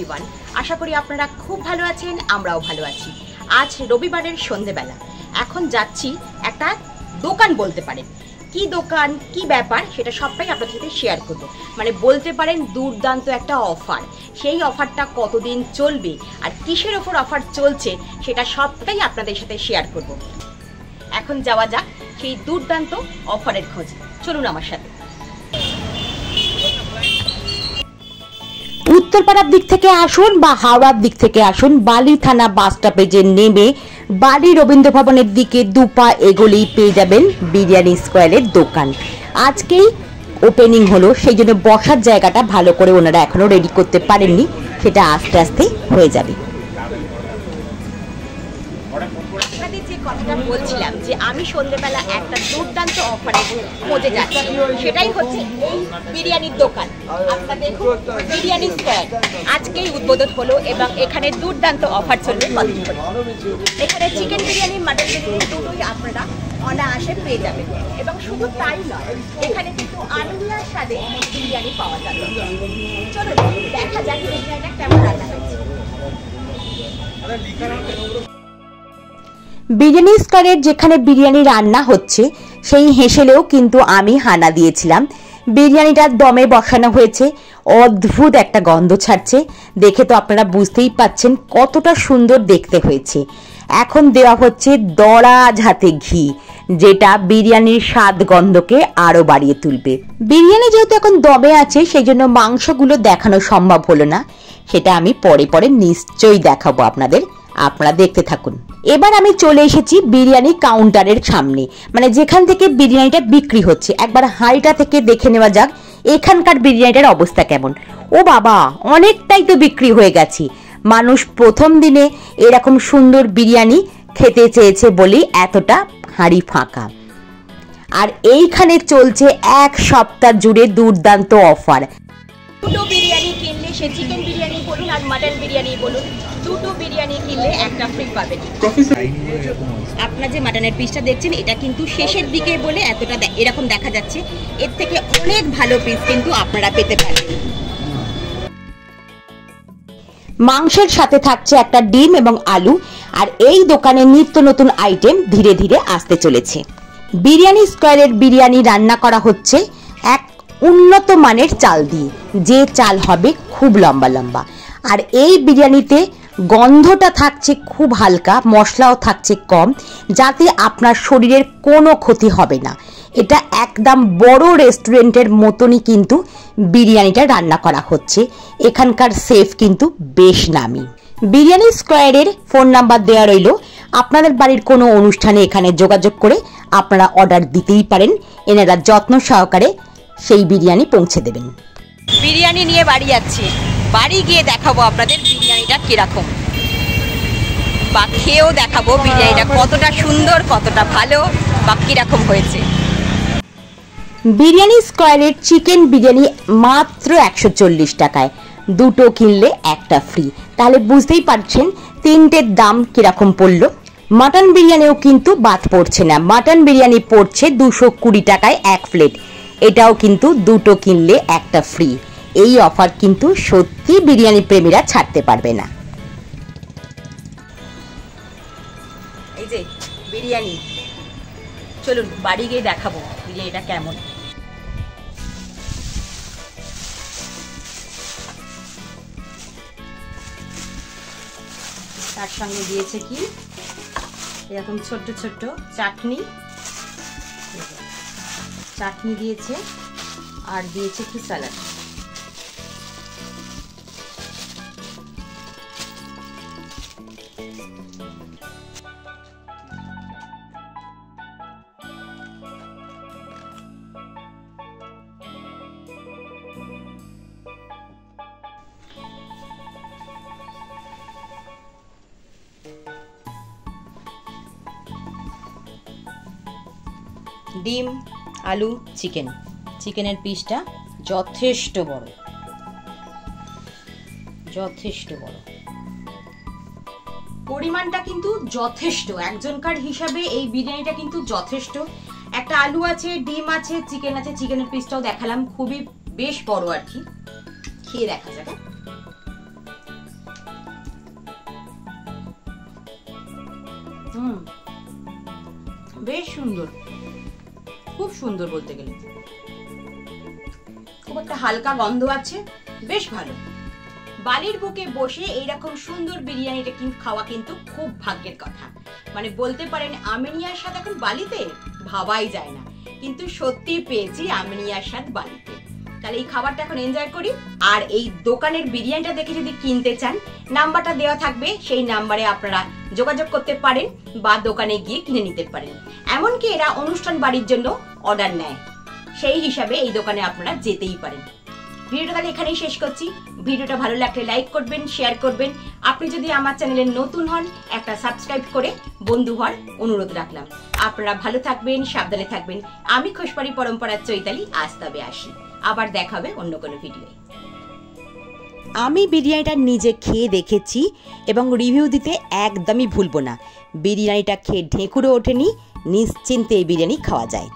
Everyone, আশা করি আপনারা খুব ভালো আছেন, আমরাও ভালো আছি। আজ রবিবারের সন্ধেবেলা এখন যাচ্ছি একটা দোকান, বলতে পারেন কি দোকান কি ব্যাপার সেটা সবটাই আপনাদের সাথে শেয়ার করব। মানে বলতে পারেন দুর্দান্ত একটা অফার। সেই অফারটা কতদিন চলবে আর কিসের ওপর অফার চলছে সেটা সবটাই আপনাদের সাথে শেয়ার করব। এখন যাওয়া যাক সেই দুর্দান্ত অফারের খোঁজে, চলুন আমার সাথে। উত্তরপাড়ার দিক থেকে আসুন বা হাওড়ার দিক থেকে আসুন, বালি থানা বাস স্টপেজে নেমে বালি রবীন্দ্র ভবনের দিকে দুপা এগোলেই পেয়ে যাবেন বিরিয়ানি স্কোয়ারের দোকান। আজকেই ওপেনিং হলো, সেই জন্য বসার জায়গাটা ভালো করে ওনারা এখনো রেডি করতে পারেননি, সেটা আস্তে আস্তে হয়ে যাবে। কথাটা বলছিলাম যে আমি সন্ধ্যেবেলা একটা দুর্দান্ত অফারে খোঁজে যাচ্ছি, সেটাই হচ্ছে এই বিরিয়ানির দোকান। আপনারা দেখুন, বিরিয়ানি স্কোয়ার আজকেই উদ্বোধন হলো এবং এখানে দুর্দান্ত অফার চলবে। এখানে চিকেন বিরিয়ানি, মাটন বিরিয়ানি দুটোই আপনারা অনায়াসে পেয়ে যাবেন এবং শুধু তাই নয়, এখানে কিন্তু আলুর স্বাদে বিরিয়ানি পাওয়া যাবে। চলুন দেখা যাক বিরিয়ানিটা কেমন রান্না হয়েছে। বিরিয়ানি স্কোয়ারের যেখানে বিরিয়ানি রান্না হচ্ছে সেই হেসেলেও কিন্তু আমি হানা দিয়েছিলাম। বিরিয়ানিটার দমে বসানো হয়েছে, অদ্ভুত একটা গন্ধ ছাড়ছে, দেখে তো আপনারা বুঝতেই পাচ্ছেন কতটা সুন্দর দেখতে হয়েছে। এখন দেওয়া হচ্ছে দরাজ হাতে ঘি, যেটা বিরিয়ানির স্বাদ গন্ধকে আরো বাড়িয়ে তুলবে। বিরিয়ানি যেহেতু এখন দমে আছে সেই জন্য মাংসগুলো দেখানো সম্ভব হলো না, সেটা আমি পরে পরে নিশ্চয়ই দেখাবো আপনাদের, আপনারা দেখতে থাকুন। এবার আমি চলে এসেছি বিরিয়ানি কাউন্টারের সামনে, মানে যেখান থেকে বিরিয়ানিটা বিক্রি হচ্ছে। একবার হাঁড়িটা থেকে দেখে নেওয়া যাক এখানকার বিরিয়ানিটার অবস্থা কেমন। ও বাবা, অনেকটাই তো বিক্রি হয়ে গেছে। মানুষ প্রথম দিনে এরকম সুন্দর বিরিয়ানি খেতে চেয়েছে বলেই এতটা হাঁড়ি ফাঁকা। আর এইখানে চলছে এক সপ্তাহ জুড়ে দুর্দান্ত অফার। দুটো বিরিয়ানি কিনলে, সে চিকেন বিরিয়ানি বলুন আর মাটন বিরিয়ানি বলুন, দুটো বিরিয়ানি কিনলে একটা ফ্রি পাবেন। আপনার যে মাটনের পিসটা দেখছেন এটা কিন্তু শেষের দিকে বলে এতটা এরকম দেখা যাচ্ছে, এর থেকে অনেক ভালো পিস কিন্তু আপনারা পেতে পারেন। মাংসের সাথে থাকছে একটা ডিম এবং আলু। আর এই দোকানে নিত্য নতুন আইটেম ধীরে ধীরে আসতে চলেছে। বিরিয়ানি স্কোয়ারের বিরিয়ানি রান্না করা হচ্ছে এক উন্নত মানের চাল দিয়ে, যে চাল হবে খুব লম্বা লম্বা। আর এই বিরিয়ানিতে গন্ধটা থাকছে খুব হালকা, মশলাও থাকছে কম, যাতে আপনার শরীরের কোনো ক্ষতি হবে না। এটা একদম বড় রেস্টুরেন্টের মতনই কিন্তু বিরিয়ানিটা রান্না করা হচ্ছে। এখানকার শেফ কিন্তু বেশ নামি। বিরিয়ানি স্কোয়ারের ফোন নাম্বার দেওয়া রইল, আপনাদের বাড়ির কোনো অনুষ্ঠানে এখানে যোগাযোগ করে আপনারা অর্ডার দিতেই পারেন, এনারা যত্ন সহকারে সেই বিরিয়ানি পৌঁছে দেবেন। বিরিয়ানি নিয়ে বাড়ি যাচ্ছি, বাড়ি গিয়ে দেখাবো আপনাদের বিরিয়ানিটা কিরকম, বা খেয়েও দেখাবো বিরিয়ানিটা কতটা সুন্দর, কতটা ভালো বা কিরকম হয়েছে। বিরিয়ানি স্কোয়ারের চিকেন বিরিয়ানি মাত্র 140 টাকায়, দুটো কিনলে একটা ফ্রি। তাহলে বুঝতেই পারছেন তিনটের দাম কিরকম পড়লো। মাটন বিরিয়ানিও কিন্তু বাদ পড়ছে না, মাটন বিরিয়ানি পড়ছে 220 টাকায় এক প্লেট, এটাও কিন্তু দুটো কিনলে একটা ফ্রি। এই অফার কিন্তু সত্যি বিরিয়ানি প্রেমীরা ছাড়তে পারবে না। এই যে বিরিয়ানি, চলুন বাড়ি গিয়ে দেখাবো বিরিয়ানিটা কেমন। তার সঙ্গে দিয়েছে কি এরকম ছোট্ট ছোট্ট চাটনি, চাটনি দিয়েছে আর দিয়েছে একটু স্যালাড। ডিম, আলু, চিকেন, চিকেনের পিসটা যথেষ্ট বড়, যথেষ্ট বড়, পরিমাণটা কিন্তু যথেষ্ট, একজনকার হিসাবে এই বিরিয়ানিটা কিন্তু যথেষ্ট। একটা আলু আছে, ডিম আছে, চিকেন আছে, চিকেনের পিসটাও দেখালাম, খুবই বেশ বড় আর কি। খেয়ে দেখা যাবে। বেশ সুন্দর, খুব সুন্দর বলতে গেলে। খুব একটা হালকা গন্ধ আছে, বেশ ভালো। বালির বুকে বসে এইরকম সুন্দর বিরিয়ানিটা কিন্তু খাওয়া কিন্তু খুব ভাগ্যের কথা। মানে বলতে পারেন আমিনিয়ার স্বাদ এখন বালিতে ভাবাই যায় না, কিন্তু সত্যি পেয়েছি আমিনিয়ার স্বাদ বালিতে। তাহলে এই খাবারটা এখন এনজয় করি। আর এই দোকানের বিরিয়ানিটা দেখে যদি কিনতে চান, নাম্বারটা দেওয়া থাকবে, সেই নাম্বারে আপনারা যোগাযোগ করতে পারেন বা দোকানে গিয়ে কিনে নিতে পারেন। এমনকি এরা অনুষ্ঠান বাড়ির জন্য অর্ডার নেয়, সেই হিসাবে এই দোকানে আপনারা যেতেই পারেন। ভিডিওটা তাহলে এখানেই শেষ করছি। ভিডিওটা ভালো লাগলে লাইক করবেন, শেয়ার করবেন। আপনি যদি আমার চ্যানেলে নতুন হন, একটা সাবস্ক্রাইব করে বন্ধু হওয়ার অনুরোধ রাখলাম। আপনারা ভালো থাকবেন, সাবধানে থাকবেন। আমি খোসবাড়ি পরম্পরার চৈতালি, আজ তবে আসি। আবার দেখা হবে অন্য কোনো ভিডিওয়ে। আমি বিরিয়ানিটা নিজে খেয়ে দেখেছি এবং রিভিউ দিতে একদমই ভুলবো না। বিরিয়ানিটা খেয়ে ঢেঁকুরে ওঠেনি, নিশ্চিন্তে এই বিরিয়ানি খাওয়া যায়।